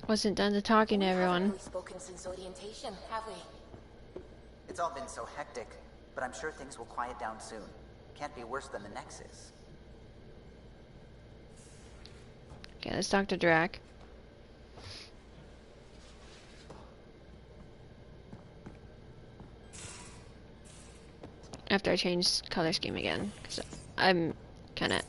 Wasn't done to talking to We haven't everyone. really spoken since orientation, have we? It's all been so hectic, but I'm sure things will quiet down soon. Can't be worse than the Nexus. Okay, let's talk to Drac. After I change color scheme again, because I'm kind of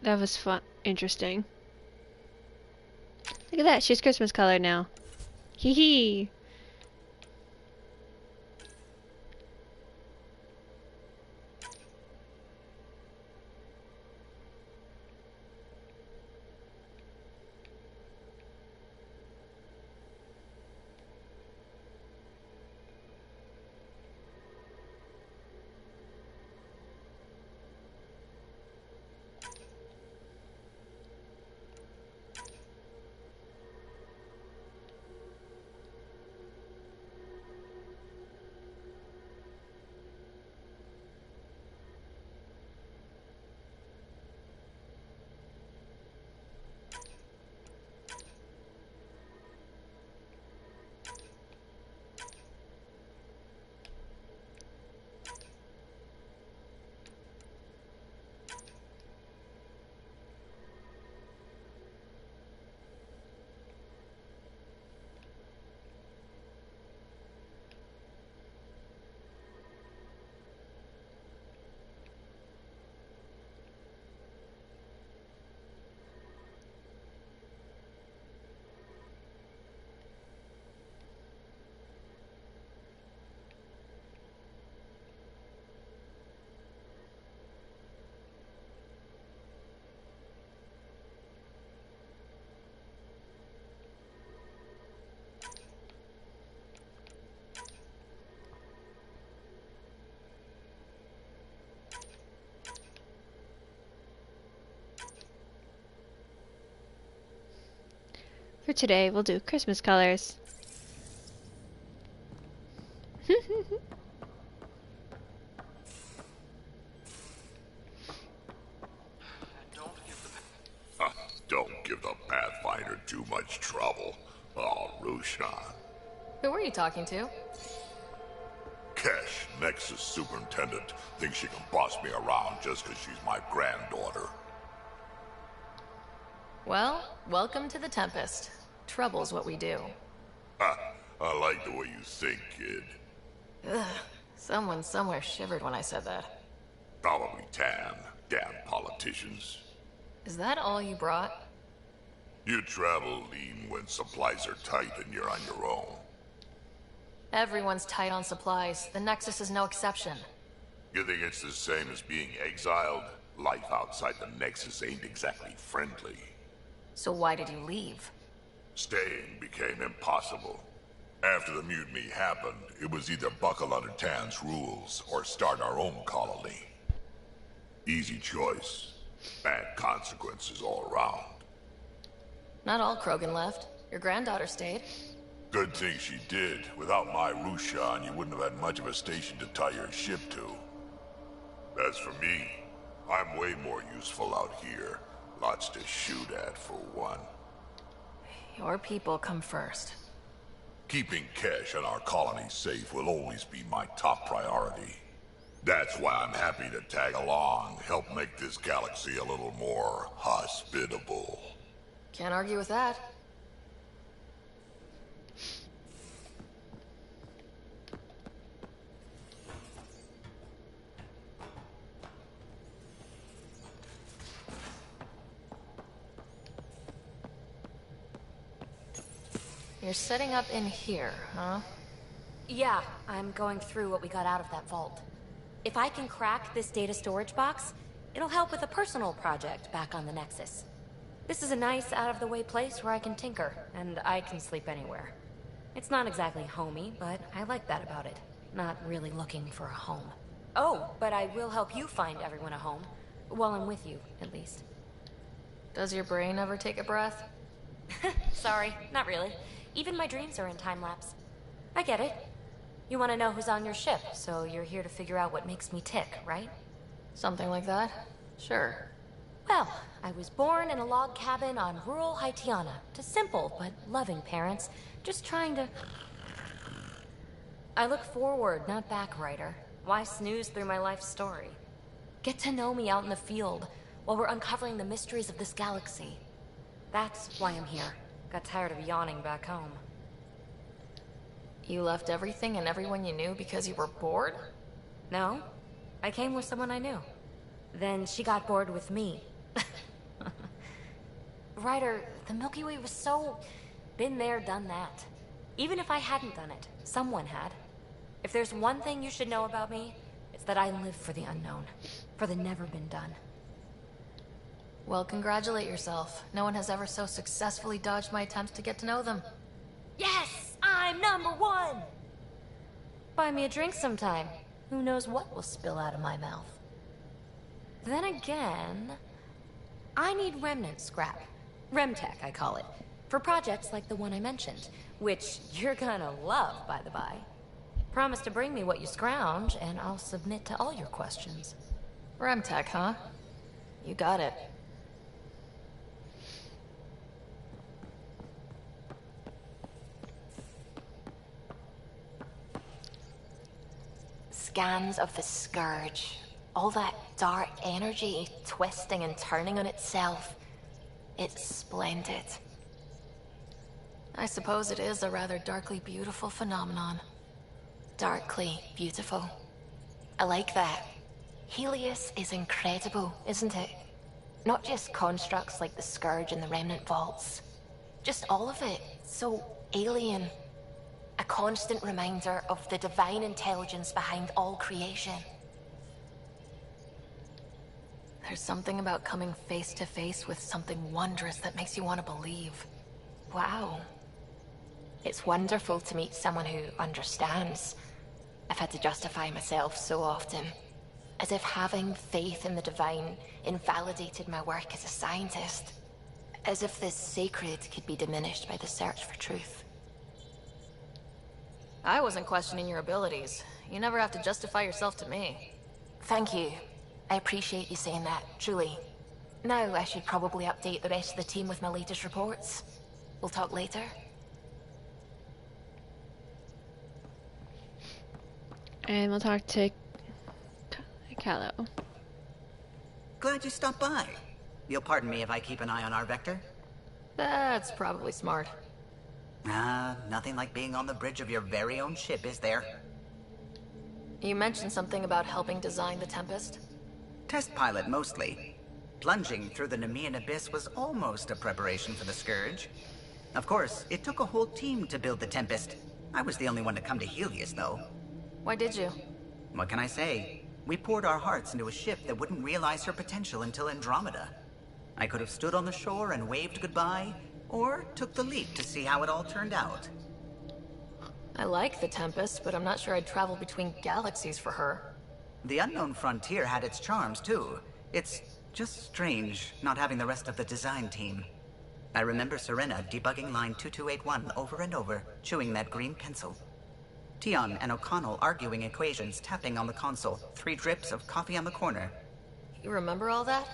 that was fun, interesting. Look at that, she's Christmas colored now. Hee hee. For today, we'll do Christmas colors. Don't give the Pathfinder too much trouble. Oh, Rushan. Who were you talking to? Kesh, Nexus Superintendent, thinks she can boss me around just because she's my granddaughter. Well, welcome to the Tempest. Trouble's what we do. Ha! I like the way you think, kid. Ugh. Someone somewhere shivered when I said that. Probably Tam. Damn politicians. Is that all you brought? You travel lean when supplies are tight and you're on your own. Everyone's tight on supplies. The Nexus is no exception. You think it's the same as being exiled? Life outside the Nexus ain't exactly friendly. So why did you leave? Staying became impossible. After the mutiny happened, it was either buckle under Tan's rules or start our own colony. Easy choice. Bad consequences all around. Not all Krogan left. Your granddaughter stayed. Good thing she did. Without my Rushan, you wouldn't have had much of a station to tie your ship to. As for me, I'm way more useful out here. Lots to shoot at, for one. Your people come first. Keeping Kesh and our colony safe will always be my top priority. That's why I'm happy to tag along, help make this galaxy a little more hospitable. Can't argue with that. You're setting up in here, huh? Yeah, I'm going through what we got out of that vault. If I can crack this data storage box, it'll help with a personal project back on the Nexus. This is a nice, out-of-the-way place where I can tinker, and I can sleep anywhere. It's not exactly homey, but I like that about it. Not really looking for a home. Oh, but I will help you find everyone a home. While I'm with you, at least. Does your brain ever take a breath? Sorry, not really. Even my dreams are in time-lapse. I get it. You want to know who's on your ship, so you're here to figure out what makes me tick, right? Something like that? Sure. Well, I was born in a log cabin on rural Haitiana to simple but loving parents, just trying to... I look forward, not back, Ryder. Why snooze through my life story? Get to know me out in the field, while we're uncovering the mysteries of this galaxy. That's why I'm here. Got tired of yawning back home. You left everything and everyone you knew because you were bored? No, I came with someone I knew. Then she got bored with me. Ryder, the Milky Way was so... been there, done that. Even if I hadn't done it, someone had. If there's one thing you should know about me, it's that I live for the unknown. For the never been done. Well, congratulate yourself. No one has ever so successfully dodged my attempts to get to know them. Yes! I'm #1! Buy me a drink sometime. Who knows what will spill out of my mouth. Then again... I need remnant scrap. Remtech, I call it. For projects like the one I mentioned. Which you're gonna love, by the by. Promise to bring me what you scrounge, and I'll submit to all your questions. Remtech, huh? You got it. Scans of the Scourge. All that dark energy twisting and turning on itself. It's splendid. I suppose it is a rather darkly beautiful phenomenon. Darkly beautiful. I like that. Helios is incredible, isn't it? Not just constructs like the Scourge and the Remnant Vaults. Just all of it. So alien. A constant reminder of the divine intelligence behind all creation. There's something about coming face to face with something wondrous that makes you want to believe. Wow. It's wonderful to meet someone who understands. I've had to justify myself so often. As if having faith in the divine invalidated my work as a scientist. As if the sacred could be diminished by the search for truth. I wasn't questioning your abilities. You never have to justify yourself to me. Thank you. I appreciate you saying that, truly. Now I should probably update the rest of the team with my latest reports. We'll talk later. And we'll talk to Callow. Glad you stopped by. You'll pardon me if I keep an eye on our vector? That's probably smart. Nothing like being on the bridge of your very own ship, is there? You mentioned something about helping design the Tempest? Test pilot, mostly. Plunging through the Nemean abyss was almost a preparation for the Scourge. Of course, it took a whole team to build the Tempest. I was the only one to come to Helios, though. Why did you? What can I say? We poured our hearts into a ship that wouldn't realize her potential until Andromeda. I could have stood on the shore and waved goodbye, or took the leap to see how it all turned out. I like the Tempest, but I'm not sure I'd travel between galaxies for her. The unknown frontier had its charms, too. It's just strange not having the rest of the design team. I remember Serena debugging line 2281 over and over, chewing that green pencil. Tion and O'Connell arguing equations, tapping on the console, 3 drips of coffee on the corner. You remember all that?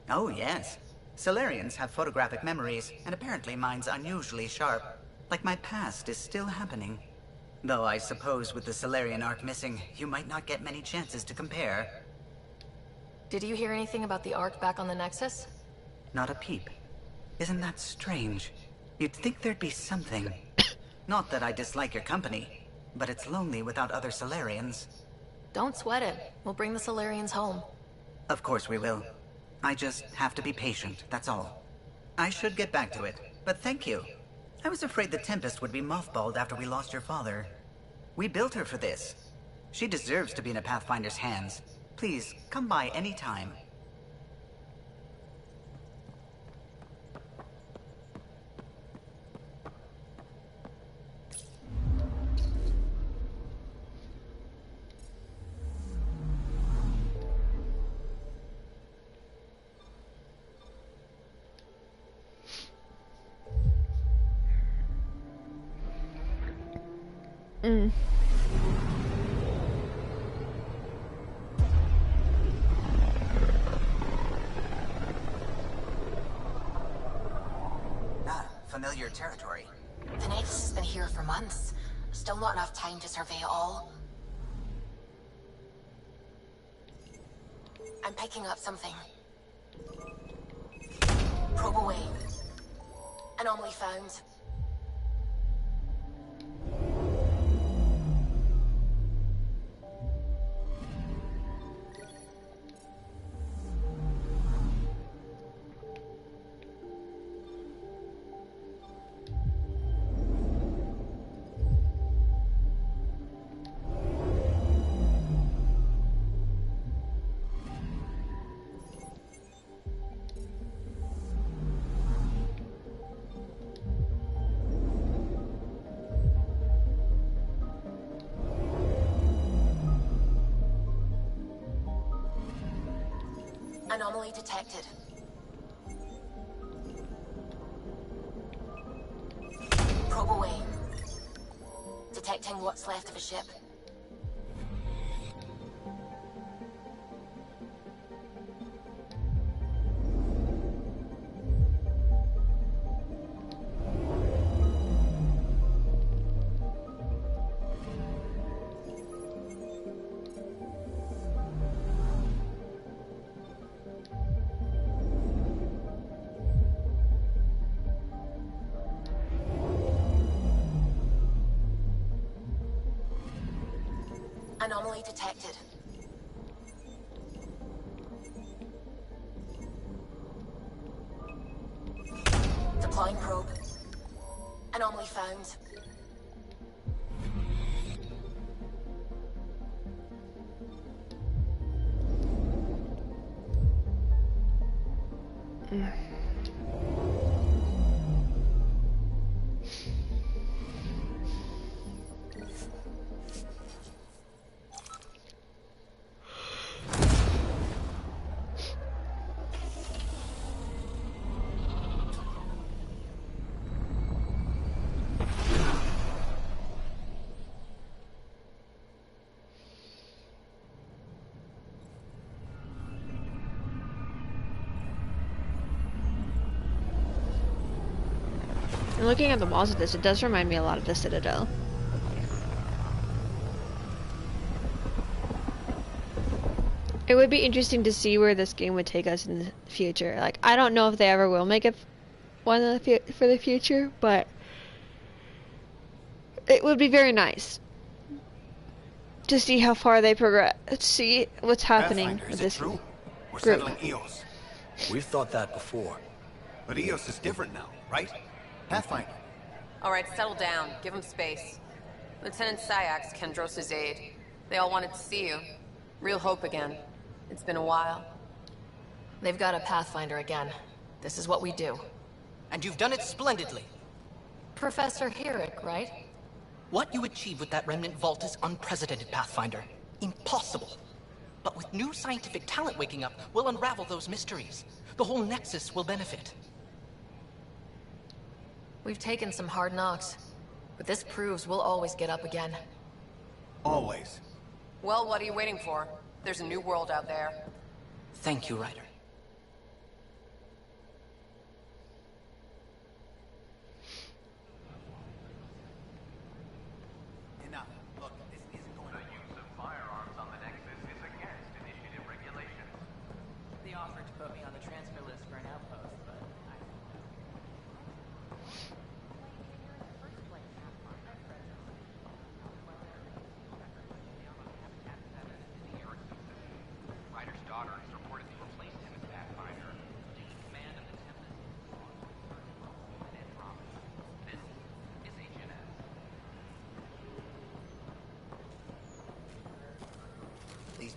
Oh, yes. Solarians have photographic memories, and apparently mine's unusually sharp. Like my past is still happening. Though I suppose with the Solarian arc missing, you might not get many chances to compare. Did you hear anything about the Ark back on the Nexus? Not a peep. Isn't that strange? You'd think there'd be something. Not that I dislike your company, but it's lonely without other Solarians. Don't sweat it. We'll bring the Solarians home. Of course we will. I just have to be patient, that's all. I should get back to it, but thank you. I was afraid the Tempest would be mothballed after we lost your father. We built her for this. She deserves to be in a Pathfinder's hands. Please, come by any time. Familiar territory. The Nexus has been here for months. Still not enough time to survey it all. I'm picking up something. Probe away. Anomaly found. Anomaly detected. Probe away. Detecting what's left of a ship. Anomaly detected. Deploying probe. Anomaly found. And looking at the walls of this, it does remind me a lot of the Citadel. It would be interesting to see where this game would take us in the future. Like, I don't know if they ever will make it one for the future, but it would be very nice to see how far they progress, see what's happening with this true? We're group. settling EOS. We've thought that before. But EOS is different now, right? Pathfinder. All right, settle down. Give him space. Lieutenant Syax, Kendros' aide. They all wanted to see you. Real hope again. It's been a while. They've got a Pathfinder again. This is what we do. And you've done it splendidly. Professor Herrick, right? What you achieved with that remnant vault is unprecedented, Pathfinder. Impossible. But with new scientific talent waking up, we'll unravel those mysteries. The whole Nexus will benefit. We've taken some hard knocks, but this proves we'll always get up again. Always. Well, what are you waiting for? There's a new world out there. Thank you, Ryder.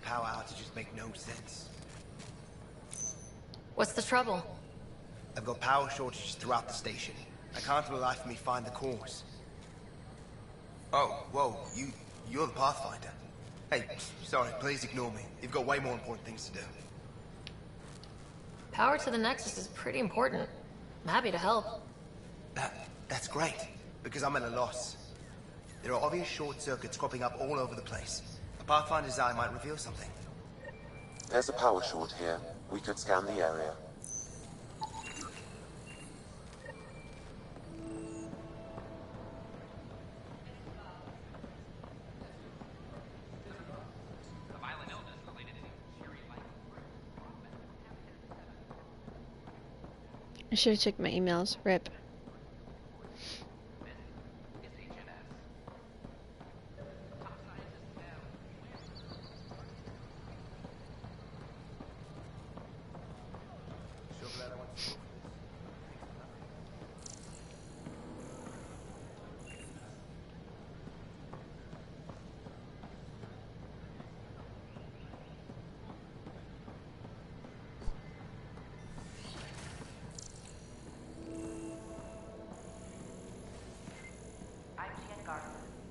power outages make no sense. What's the trouble? I've got power shortages throughout the station. I can't for the life of me find the cause. Oh, whoa, you're the Pathfinder. Hey, sorry, please ignore me. You've got way more important things to do. Power to the Nexus is pretty important. I'm happy to help. That's great, because I'm at a loss. There are obvious short circuits cropping up all over the place. A Pathfinder's eye might reveal something. There's a power short here. We could scan the area. I should have checked my emails. Rip.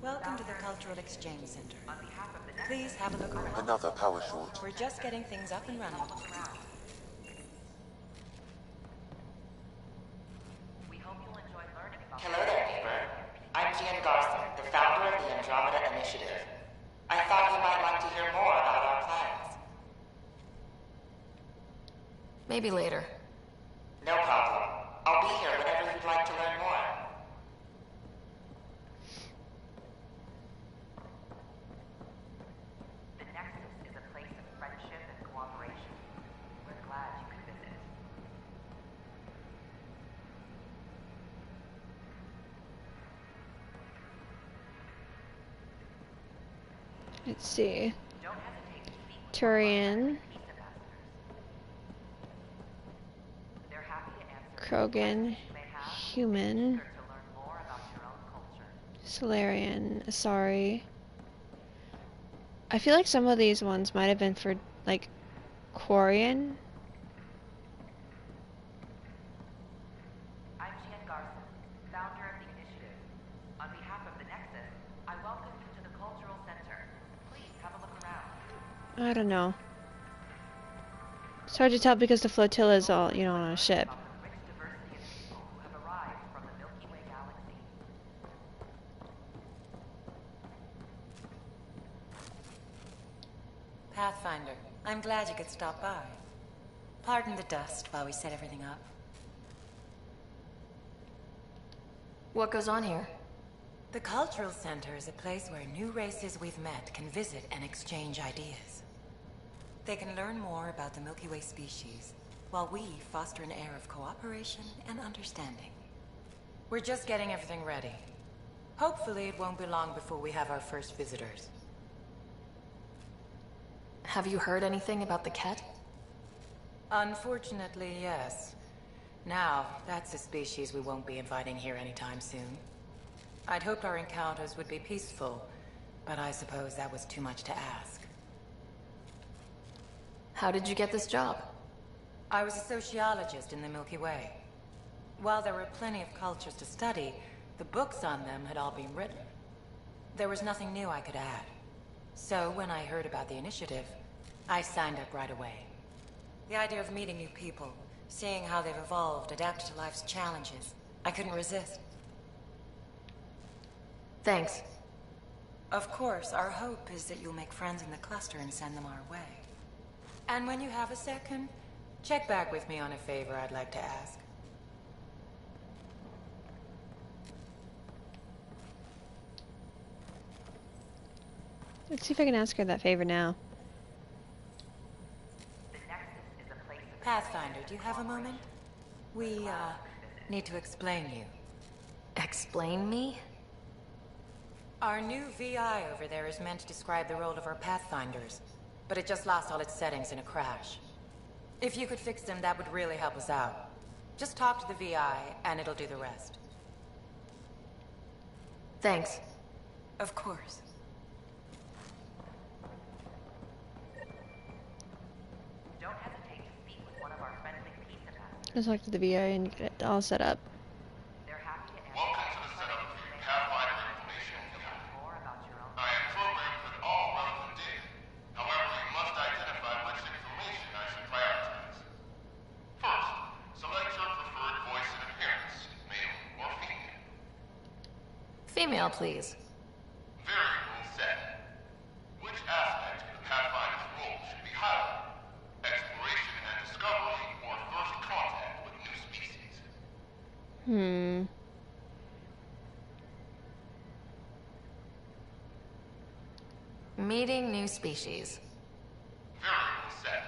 Welcome to the Cultural Exchange Center. Please have a look around. Another power short. We're just getting things up and running. Hello there, neighbor. I'm Gian Garson, the founder of the Andromeda Initiative. I thought you might like to hear more about our plans. Maybe later. No problem. I'll be here whenever you'd like to learn more. The Nexus is a place of friendship and cooperation. We're glad you could visit. Let's see. Turian. Krogan. Human. Solarian. Asari. I feel like some of these ones might have been for, like, Quarian. I'm Gian Garson, founder of the initiative. On behalf of the Nexus, I welcome you to the Cultural Center. Please have a look around. I don't know. It's hard to tell because the flotilla is all, you know, on a ship. Pathfinder, I'm glad you could stop by. Pardon the dust while we set everything up. What goes on here? The Cultural Center is a place where new races we've met can visit and exchange ideas. They can learn more about the Milky Way species, while we foster an air of cooperation and understanding. We're just getting everything ready. Hopefully it won't be long before we have our first visitors. Have you heard anything about the Ket? Unfortunately, yes. Now, that's a species we won't be inviting here anytime soon. I'd hoped our encounters would be peaceful, but I suppose that was too much to ask. How did you get this job? I was a sociologist in the Milky Way. While there were plenty of cultures to study, the books on them had all been written. There was nothing new I could add. So when I heard about the initiative, I signed up right away. The idea of meeting new people, seeing how they've evolved, adapted to life's challenges, I couldn't resist. Thanks. Of course, our hope is that you'll make friends in the cluster and send them our way. And when you have a second, check back with me on a favor I'd like to ask. Let's see if I can ask her that favor now. Pathfinder, do you have a moment? We, need to explain you. Explain me? Our new VI over there is meant to describe the role of our Pathfinders, but it just lost all its settings in a crash. If you could fix them, that would really help us out. Just talk to the VI, and it'll do the rest. Thanks. Of course. Let's talk to the VA and get it all set up. Welcome to the setup for your Pathfinder information field. I have programmed with all relevant data. However, you must identify which information I should prioritize. First, select your preferred voice and appearance, male or female. Female, please. Variable set. Which aspect of the Pathfinder's role should be highlighted? Exploration and discovery, or first contact with new species? Meeting new species. Variable set.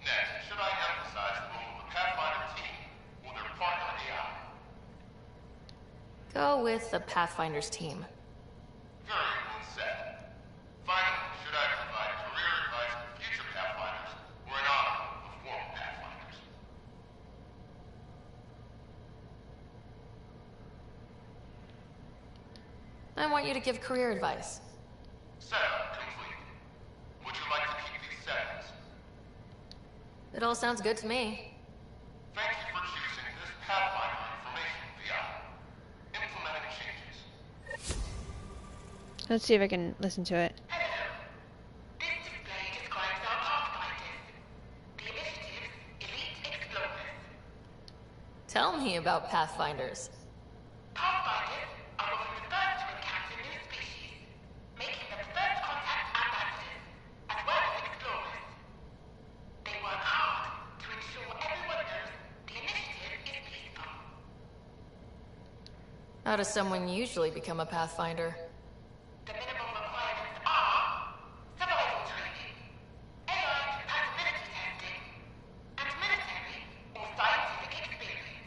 Next, should I emphasize the role of the Pathfinder team or their partner AI? Go with the Pathfinder's team. Variable set. Finally, should I provide career advice for future Pathfinders or an honor of former Pathfinders? I want you to give career advice. Setup complete. Would you like to keep these settings? It all sounds good to me. Thank you for choosing this Pathfinder information VI. Implementing changes. Let's see if I can listen to it. This display describes our Pathfinders. The initiative's elite explorers. Tell me about Pathfinders. Pathfinders are often the first to encounter new species, making them first contact ambassadors, as well as explorers. They work hard to ensure everyone knows the initiative is peaceful. How does someone usually become a Pathfinder? The minimum requirements are survival training, AI compatibility testing, and military or scientific experience.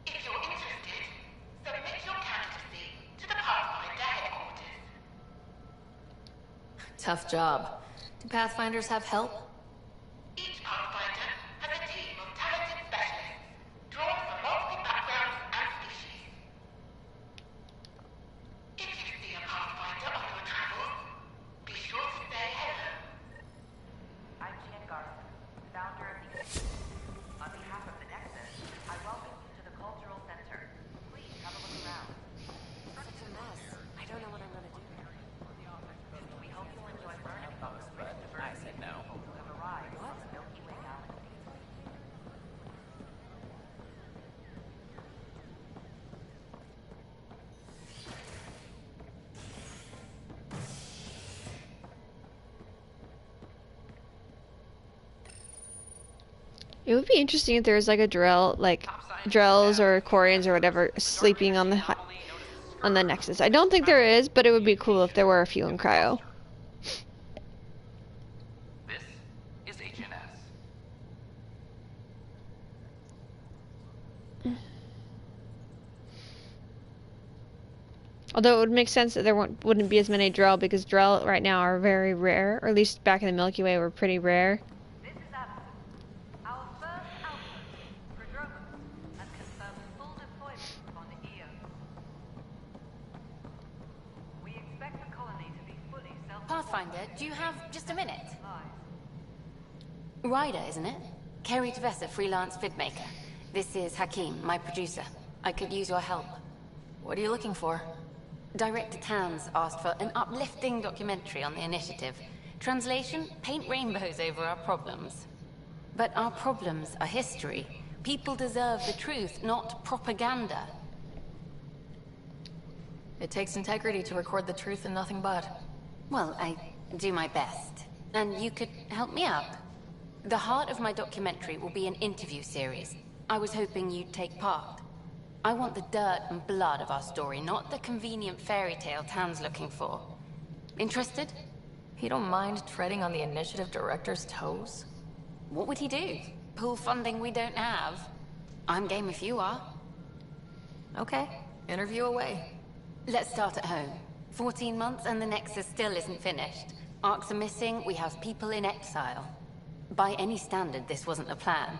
If you're interested, submit your candidacy to the Pathfinder headquarters. Tough job. Do Pathfinders have help? Each Pathfinder has a team of talented specialists drawn from multiple backgrounds and species. If you see a Pathfinder on your travels, be sure to say hello. I'm Jan Garson, founder of the... On behalf of the Nexus, I welcome you to the Cultural Center. Please have a look around. Such a mess. I don't know what I'm gonna do. We hope you'll enjoy learning about the rich diversity of people who have arrived on the Milky Way galaxy. It would be interesting if there was like a drill, like Drells or Quarians or whatever, sleeping on the Nexus. I don't think there is, but it would be cool if there were a few in Cryo. This is HNS. Although it would make sense that there wouldn't be as many Drell, because Drell right now are very rare, or at least back in the Milky Way were pretty rare. This is Addison. Our first output, Prodromus, has confirmed full deployment on Io. We expect the colony to be fully Pathfinder, do you have just a minute? Ryder, isn't it? Kerry Tavessa, freelance vidmaker. This is Hakim, my producer. I could use your help. What are you looking for? Director Tans asked for an uplifting documentary on the initiative. Translation, paint rainbows over our problems. But our problems are history. People deserve the truth, not propaganda. It takes integrity to record the truth and nothing but. Well, I do my best. And you could help me out. The heart of my documentary will be an interview series. I was hoping you'd take part. I want the dirt and blood of our story, not the convenient fairy tale Tan's looking for. Interested? You don't mind treading on the initiative director's toes? What would he do? Pool funding we don't have? I'm game if you are. Okay, interview away. Let's start at home. 14 months and the Nexus still isn't finished. Arcs are missing, we have people in exile. By any standard, this wasn't a plan.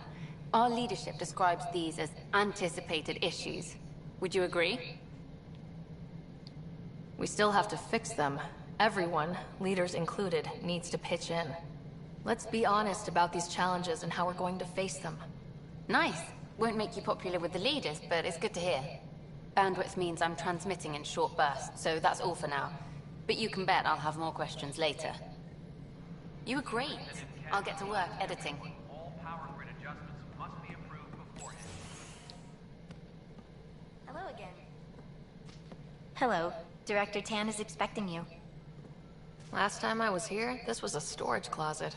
Our leadership describes these as anticipated issues. Would you agree? We still have to fix them. Everyone, leaders included, needs to pitch in. Let's be honest about these challenges and how we're going to face them. Nice. Won't make you popular with the leaders, but it's good to hear. Bandwidth means I'm transmitting in short bursts, so that's all for now. But you can bet I'll have more questions later. You were great. I'll get to work editing. All power grid adjustments must be approved beforehand. Hello again. Hello. Director Tan is expecting you. Last time I was here, this was a storage closet.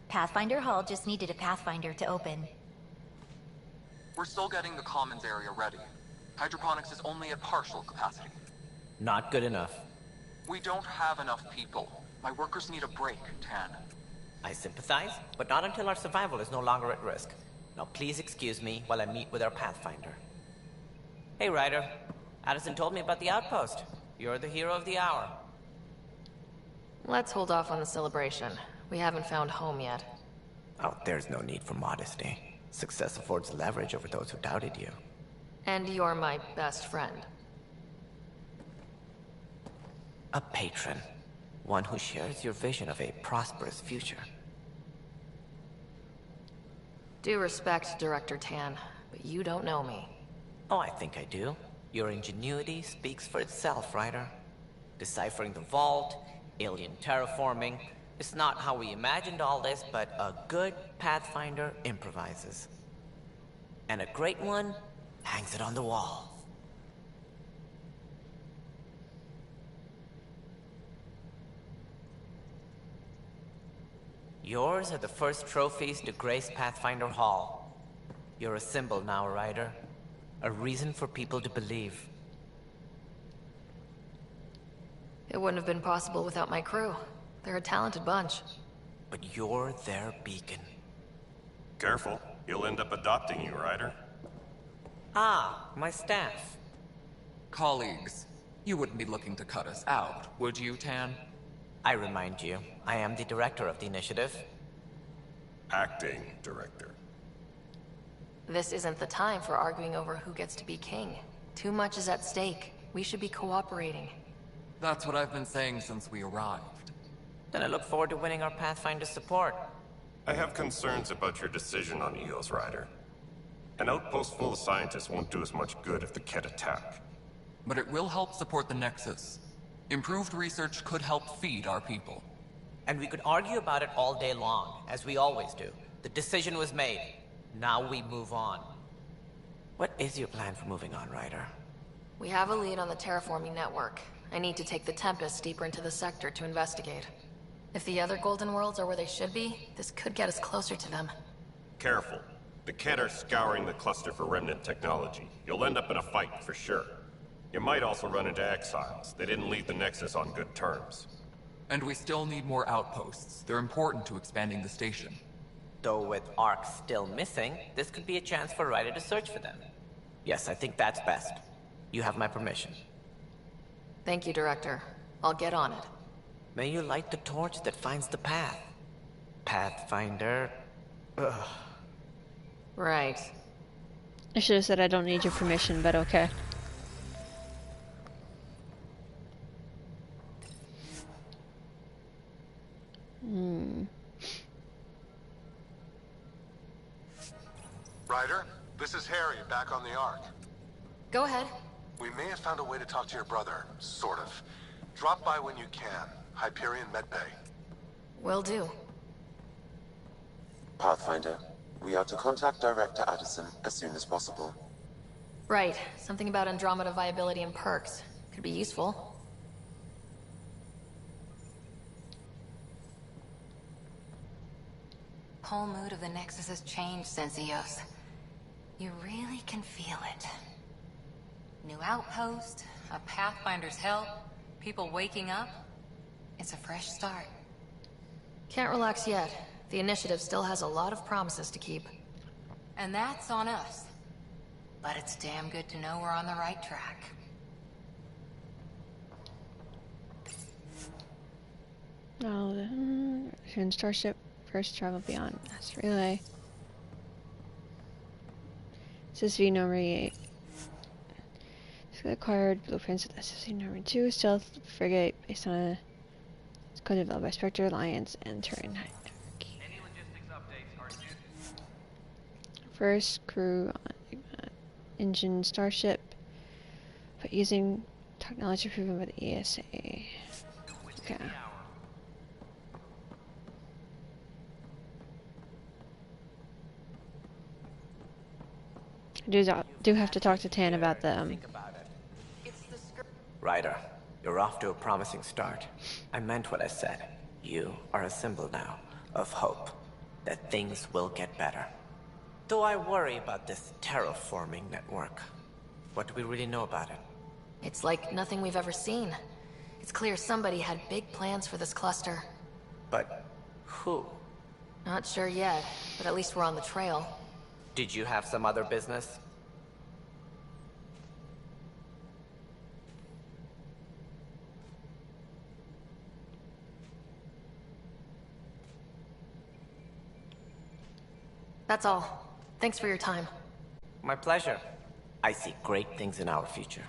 Pathfinder Hall just needed a Pathfinder to open. We're still getting the commons area ready. Hydroponics is only at partial capacity. Not good enough. We don't have enough people. My workers need a break, Tan. I sympathize, but not until our survival is no longer at risk. Now please excuse me while I meet with our Pathfinder. Hey, Ryder. Addison told me about the outpost. You're the hero of the hour. Let's hold off on the celebration. We haven't found home yet. Oh, there's no need for modesty. Success affords leverage over those who doubted you. And you're my best friend. A patron. One who shares your vision of a prosperous future. Due respect, Director Tan, but you don't know me. Oh, I think I do. Your ingenuity speaks for itself, Ryder. Deciphering the vault, alien terraforming. It's not how we imagined all this, but a good Pathfinder improvises. And a great one hangs it on the wall. Yours are the first trophies to grace Pathfinder Hall. You're a symbol now, Ryder. A reason for people to believe. It wouldn't have been possible without my crew. They're a talented bunch. But you're their beacon. Careful. He'll end up adopting you, Ryder. Ah, my staff. Colleagues, you wouldn't be looking to cut us out, would you, Tan? I remind you, I am the director of the initiative. Acting director. This isn't the time for arguing over who gets to be king. Too much is at stake. We should be cooperating. That's what I've been saying since we arrived. Then I look forward to winning our Pathfinder's support. I have concerns about your decision on Eos, Ryder. An outpost full of scientists won't do us much good if the Kett attack. But it will help support the Nexus. Improved research could help feed our people. And we could argue about it all day long, as we always do. The decision was made. Now we move on. What is your plan for moving on, Ryder? We have a lead on the terraforming network. I need to take the Tempest deeper into the sector to investigate. If the other Golden Worlds are where they should be, this could get us closer to them. Careful. The Kett are scouring the cluster for remnant technology. You'll end up in a fight, for sure. You might also run into exiles. They didn't leave the Nexus on good terms. And we still need more outposts. They're important to expanding the station. Though with Ark still missing, this could be a chance for Ryder to search for them. Yes, I think that's best. You have my permission. Thank you, Director. I'll get on it. May you light the torch that finds the path. Pathfinder... Ugh. Right. I should have said I don't need your permission, but okay. Ryder, this is Harry, back on the Ark. Go ahead. We may have found a way to talk to your brother, sort of. Drop by when you can. Hyperion Medbay. Will do. Pathfinder, we are to contact Director Addison as soon as possible. Right. Something about Andromeda viability and perks. Could be useful. Whole mood of the Nexus has changed since Eos. You really can feel it. New outpost, a Pathfinder's help, people waking up. It's a fresh start. Can't relax yet. The initiative still has a lot of promises to keep. And that's on us. But it's damn good to know we're on the right track. Oh, the Starship first travel beyond mass relay. SSV number 8. Acquired blueprints of SSV number 2 stealth frigate based on a code developed by Spectre Alliance and Turin Hierarchy. First crew on engine starship, but using technology proven by the ESA. Okay. I do have to talk to Tan about them. Ryder, you're off to a promising start. I meant what I said. You are a symbol now of hope, that things will get better. Though I worry about this terraforming network. What do we really know about it? It's like nothing we've ever seen. It's clear somebody had big plans for this cluster. But who? Not sure yet, but at least we're on the trail. Did you have some other business? That's all. Thanks for your time. My pleasure. I see great things in our future.